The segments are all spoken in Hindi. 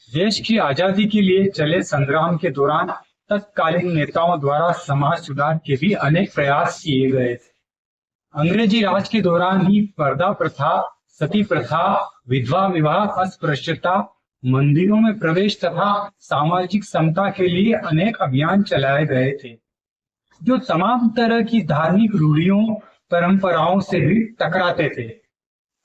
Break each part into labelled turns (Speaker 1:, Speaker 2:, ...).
Speaker 1: देश की आजादी के लिए चले संग्राम के दौरान तत्कालीन नेताओं द्वारा समाज सुधार के भी अनेक प्रयास किए गए थे। अंग्रेजी राज के दौरान ही पर्दा प्रथा, सती प्रथा, विधवा विवाह, अस्पृश्यता, मंदिरों में प्रवेश तथा सामाजिक समता के लिए अनेक अभियान चलाए गए थे, जो तमाम तरह की धार्मिक रूढ़ियों, परंपराओं से भी टकराते थे।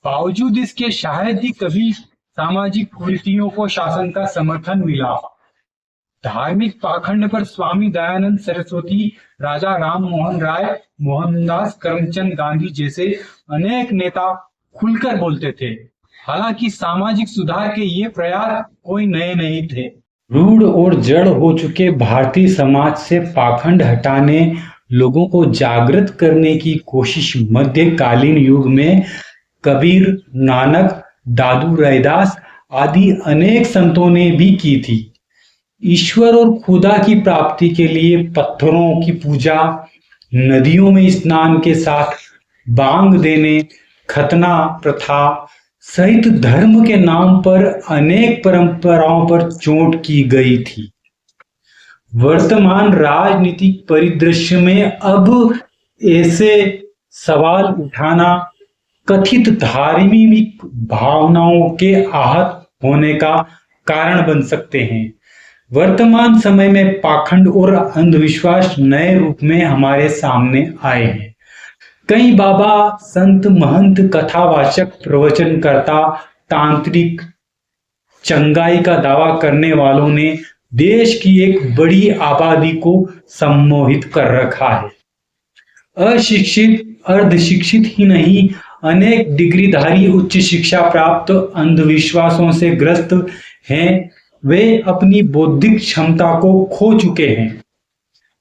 Speaker 1: बावजूद इसके शायद ही कभी सामाजिक कुरीतियों को शासन का समर्थन मिला। धार्मिक पाखंड पर स्वामी दयानंद सरस्वती, राजा राम मोहन राय, मोहनदास करमचंद गांधी जैसे अनेक नेता खुलकर बोलते थे। हालांकि सामाजिक सुधार के ये प्रयास कोई नए नहीं थे। रूढ़ और जड़ हो चुके भारतीय समाज से पाखंड हटाने, लोगों को जागृत करने की कोशिश मध्यकालीन युग में कबीर, नानक, दादू रैदास आदि अनेक संतों ने भी की थी। ईश्वर और खुदा की प्राप्ति के लिए पत्थरों की पूजा, नदियों में स्नान के साथ बांग देने, खतना प्रथा सहित धर्म के नाम पर अनेक परंपराओं पर चोट की गई थी। वर्तमान राजनीतिक परिदृश्य में अब ऐसे सवाल उठाना कथित धार्मिक भावनाओं के आहत होने का कारण बन सकते हैं। वर्तमान समय में पाखंड और अंधविश्वास नए रूप में हमारे सामने आए हैं। कई बाबा, संत, महंत, कथावाचक, प्रवचनकर्ता, तांत्रिक, चंगाई का दावा करने वालों ने देश की एक बड़ी आबादी को सम्मोहित कर रखा है। अशिक्षित, अर्धशिक्षित ही नहीं, अनेक डिग्रीधारी उच्च शिक्षा प्राप्त अंधविश्वासों से ग्रस्त हैं। वे अपनी बौद्धिक क्षमता को खो चुके हैं।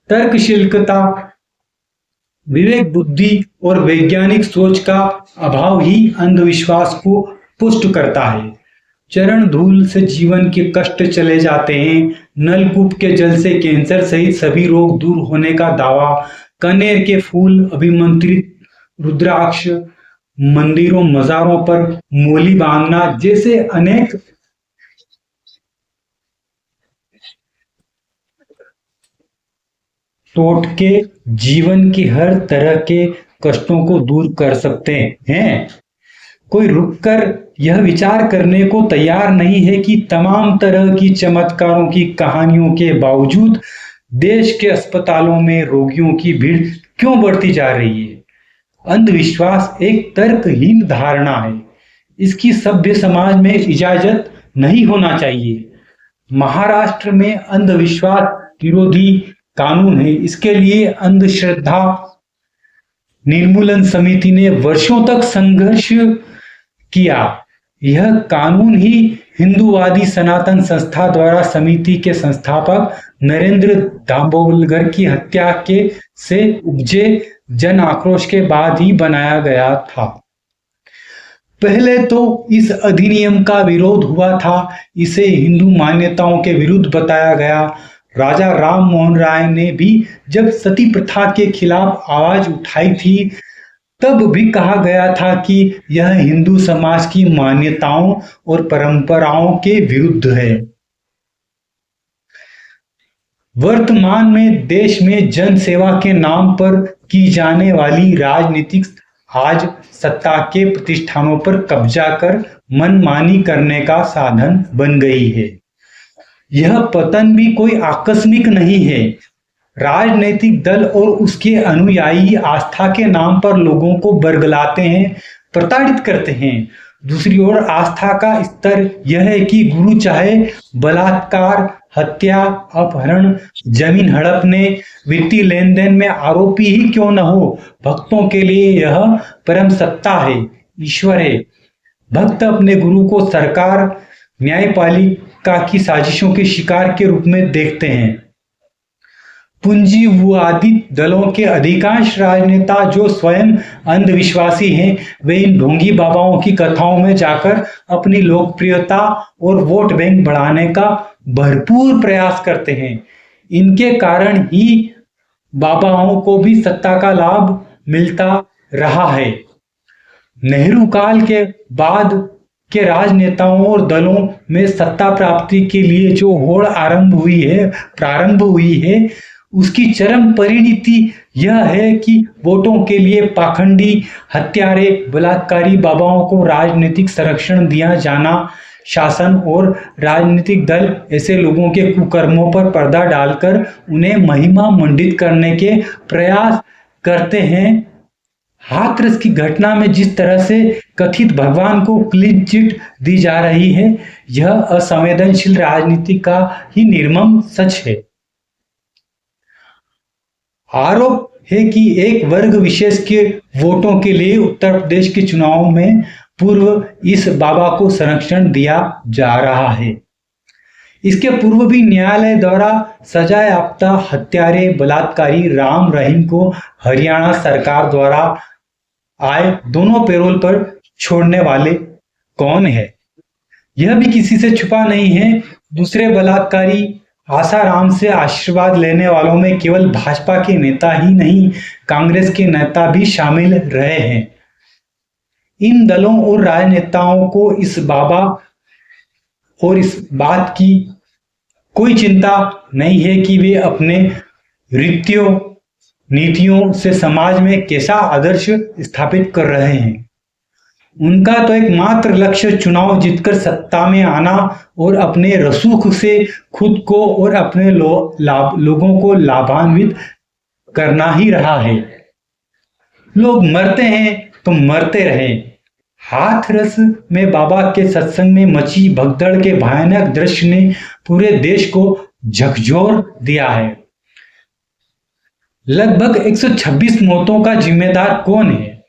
Speaker 1: तर्कशीलता, विवेक बुद्धि और वैज्ञानिक सोच का अभाव ही अंधविश्वास को पुष्ट करता है। चरण धूल से जीवन के कष्ट चले जाते हैं। नलकूप के जल से कैंसर सहित सभी रोग दूर होने का दावा, कनेर के फूल, अभिमंत्रित रुद्राक्ष, मंदिरों मजारों पर मूली बांधना जैसे अनेक टोटके जीवन की हर तरह के कष्टों को दूर कर सकते हैं। कोई रुककर यह विचार करने को तैयार नहीं है कि तमाम तरह की चमत्कारों की कहानियों के बावजूद देश के अस्पतालों में रोगियों की भीड़ क्यों बढ़ती जा रही है। अंधविश्वास एक तर्कहीन धारणा है। इसकी सभ्य समाज में इजाजत नहीं होना चाहिए। महाराष्ट्र में अंधविश्वास विरोधी कानून है। इसके लिए अंधश्रद्धा निर्मूलन समिति ने वर्षों तक संघर्ष किया। यह कानून ही हिंदूवादी सनातन संस्था द्वारा समिति के संस्थापक नरेंद्र दाभोलकर की हत्या के से उपजे जन आक्रोश के बाद ही बनाया गया था। पहले तो इस अधिनियम का विरोध हुआ था। इसे हिंदू मान्यताओं के विरुद्ध बताया गया। राजा राम मोहन राय ने भी जब सती प्रथा के खिलाफ आवाज उठाई थी, तब भी कहा गया था कि यह हिंदू समाज की मान्यताओं और परंपराओं के विरुद्ध है। वर्तमान में देश में जन सेवा के नाम पर की जाने वाली राजनीतिक आज सत्ता के प्रतिष्ठानों पर कब्जा कर मनमानी करने का साधन बन गई है। यह पतन भी कोई आकस्मिक नहीं है। राजनीतिक दल और उसके अनुयायी आस्था के नाम पर लोगों को बरगलाते हैं, प्रताड़ित करते हैं। दूसरी ओर आस्था का स्तर यह है कि गुरु चाहे बलात्कार, हत्या, अपहरण, जमीन हड़पने, वित्तीय लेन देन में आरोपी ही क्यों न हो, भक्तों के लिए यह परम सत्ता है, ईश्वर है। भक्त अपने गुरु को सरकार, न्यायपालिका की साजिशों के शिकार के रूप में देखते हैं। पूंजीवादी दलों के अधिकांश राजनेता जो स्वयं अंधविश्वासी हैं, वे इन ढोंगी बाबाओं की कथाओं में जाकर अपनी लोकप्रियता और वोट बैंक बढ़ाने का भरपूर प्रयास करते हैं। इनके कारण ही बाबाओं को भी सत्ता का लाभ मिलता रहा है। नेहरू काल के बाद के राजनेताओं और दलों में सत्ता प्राप्ति के लिए जो होड़ प्रारंभ हुई है, उसकी चरम परिणति यह है कि वोटों के लिए पाखंडी, हत्यारे, बलात्कारी बाबाओं को राजनीतिक संरक्षण दिया जाना, शासन और राजनीतिक दल ऐसे लोगों के कुकर्मों पर पर्दा डालकर उन्हें महिमा मंडित करने के प्रयास करते हैं। हाथरस की घटना में जिस तरह से कथित भगवान को क्लीन चिट दी जा रही है, यह असंवेदनशील राजनीति का ही निर्मम सच है। आरोप है कि एक वर्ग विशेष के वोटों के लिए उत्तर प्रदेश के चुनाव में पूर्व इस बाबा को संरक्षण दिया जा रहा है। इसके पूर्व भी न्यायालय द्वारा सजा याफ्ता हत्यारे, बलात्कारी राम रहीम को हरियाणा सरकार द्वारा आए दोनों पैरोल पर छोड़ने वाले कौन है, यह भी किसी से छुपा नहीं है। दूसरे बलात्कारी आसाराम से आशीर्वाद लेने वालों में केवल भाजपा के नेता ही नहीं, कांग्रेस के नेता भी शामिल रहे हैं। इन दलों और राजनेताओं को इस बाबा और इस बात की कोई चिंता नहीं है कि वे अपने रीतियों नीतियों से समाज में कैसा आदर्श स्थापित कर रहे हैं। उनका तो एकमात्र लक्ष्य चुनाव जीतकर सत्ता में आना और अपने रसूख से खुद को और अपने लोगों को लाभान्वित करना ही रहा है। लोग मरते हैं तो मरते रहे। हाथरस में बाबा के सत्संग में मची भगदड़ के भयानक दृश्य ने पूरे देश को झकझोर दिया है। लगभग 126 मौतों का जिम्मेदार कौन है,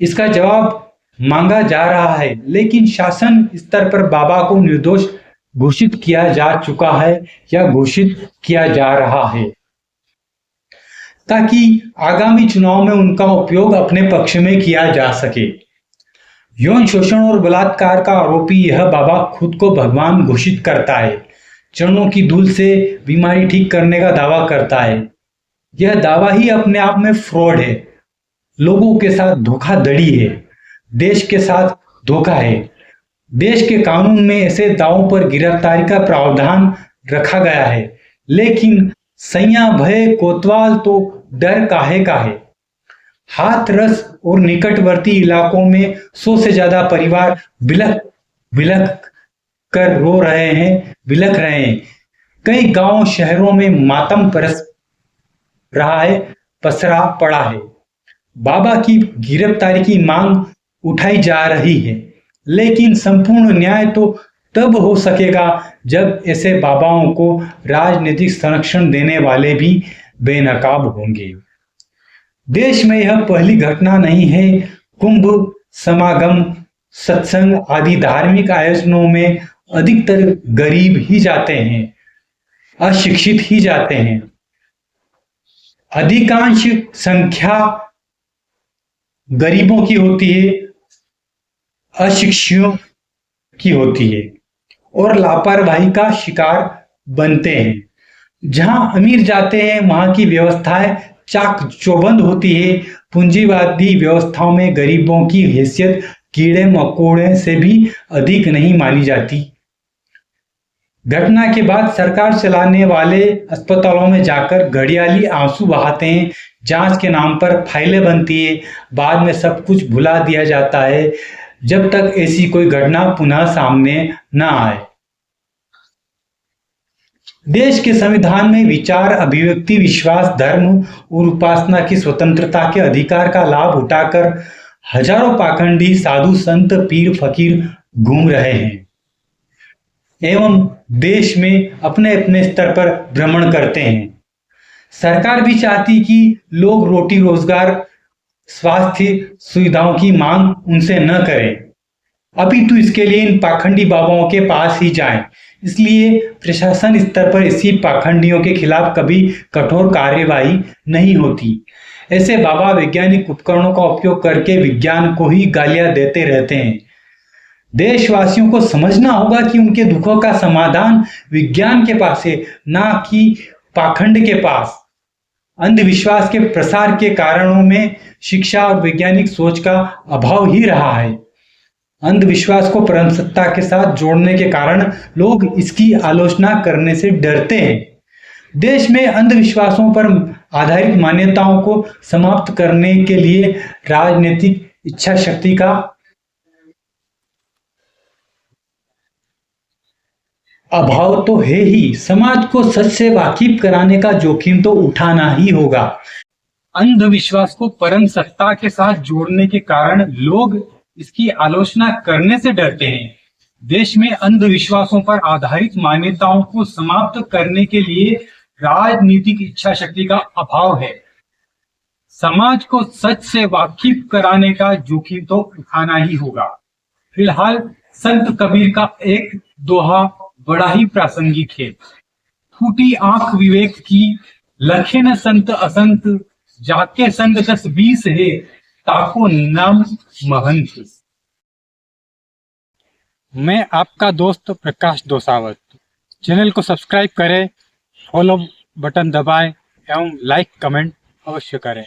Speaker 1: इसका जवाब मांगा जा रहा है, लेकिन शासन स्तर पर बाबा को निर्दोष घोषित किया जा चुका है या घोषित किया जा रहा है, ताकि आगामी चुनाव में उनका उपयोग अपने पक्ष में किया जा सके। यौन शोषण और बलात्कार का आरोपी यह बाबा खुद को भगवान घोषित करता है, चरणों की धूल से बीमारी ठीक करने का दावा करता है। यह दावा ही अपने आप में फ्रॉड है, लोगों के साथ धोखाधड़ी है, देश के साथ धोखा है। देश के कानून में ऐसे दावों पर गिरफ्तारी का प्रावधान रखा गया है, लेकिन सैया भय कोतवाल तो डर काहे का है। हाथरस और निकटवर्ती इलाकों में 100 से ज्यादा परिवार बिलख कर रो रहे हैं, बिलख रहे हैं। कई गांव शहरों में मातम पसरा पड़ा है। बाबा की गिरफ्तारी की मांग उठाई जा रही है, लेकिन संपूर्ण न्याय तो तब हो सकेगा जब ऐसे बाबाओं को राजनीतिक संरक्षण देने वाले भी बेनकाब होंगे। देश में यह पहली घटना नहीं है। कुंभ, समागम, सत्संग आदि धार्मिक आयोजनों में अधिकतर गरीब ही जाते हैं, अशिक्षित ही जाते हैं। अधिकांश संख्या गरीबों की होती है, अशिक्षितों की होती है और लापरवाही का शिकार बनते हैं। जहां अमीर जाते हैं वहां की व्यवस्थाएं चाक चौबंद होती है। पूंजीवादी व्यवस्थाओं में गरीबों की हैसियत कीड़े मकोड़े से भी अधिक नहीं मानी जाती। घटना के बाद सरकार चलाने वाले अस्पतालों में जाकर घड़ियाली आंसू बहाते हैं, जांच के नाम पर फाइलें बनती है, बाद में सब कुछ भुला दिया जाता है जब तक ऐसी कोई घटना पुनः सामने न आए। देश के संविधान में विचार, अभिव्यक्ति, विश्वास, धर्म और उपासना की स्वतंत्रता के अधिकार का लाभ उठाकर हजारों पाखंडी साधु संत पीर फकीर घूम रहे हैं एवं देश में अपने अपने स्तर पर भ्रमण करते हैं। सरकार भी चाहती कि लोग रोटी रोजगार, स्वास्थ्य सुविधाओं की मांग उनसे न करें, अपितु इसके लिए इन पाखंडी बाबाओं के पास ही जाएं। इसलिए प्रशासन स्तर पर इसी पाखंडियों के खिलाफ कभी कठोर कार्यवाही नहीं होती। ऐसे बाबा वैज्ञानिक उपकरणों का उपयोग करके विज्ञान को ही गालियां देते रहते हैं। देशवासियों को समझना होगा कि उनके दुखों का समाधान विज्ञान के पास है, ना कि पाखंड के पास। अंधविश्वास के प्रसार के कारणों में शिक्षा और वैज्ञानिक सोच का अभाव ही रहा है। अंधविश्वास को परमसत्ता के साथ जोड़ने के कारण लोग इसकी आलोचना करने से डरते हैं। देश में अंधविश्वासों पर आधारित मान्यताओं को समाप्त करने के लिए राजनीतिक इच्छा शक्ति का अभाव तो है ही, समाज को सच से वाकिफ कराने का जोखिम तो उठाना ही होगा। अंधविश्वास को परम सत्ता के साथ जोड़ने के कारण लोग इसकी आलोचना करने से डरते हैं। देश में अंधविश्वासों पर आधारित मान्यताओं को समाप्त करने के लिए राजनीतिक इच्छा शक्ति का अभाव है। समाज को सच से वाकिफ कराने का जोखिम तो उठाना ही होगा। फिलहाल संत कबीर का एक दोहा बड़ा ही प्रासंगिक है। फूटी आंख विवेक की, लखे न संत असंत, जाके संग 10-20 है, ताको नाम महंत। मैं आपका दोस्त प्रकाश दोसावत। चैनल को सब्सक्राइब करें, फॉलो बटन दबाएं एवं लाइक कमेंट अवश्य करें।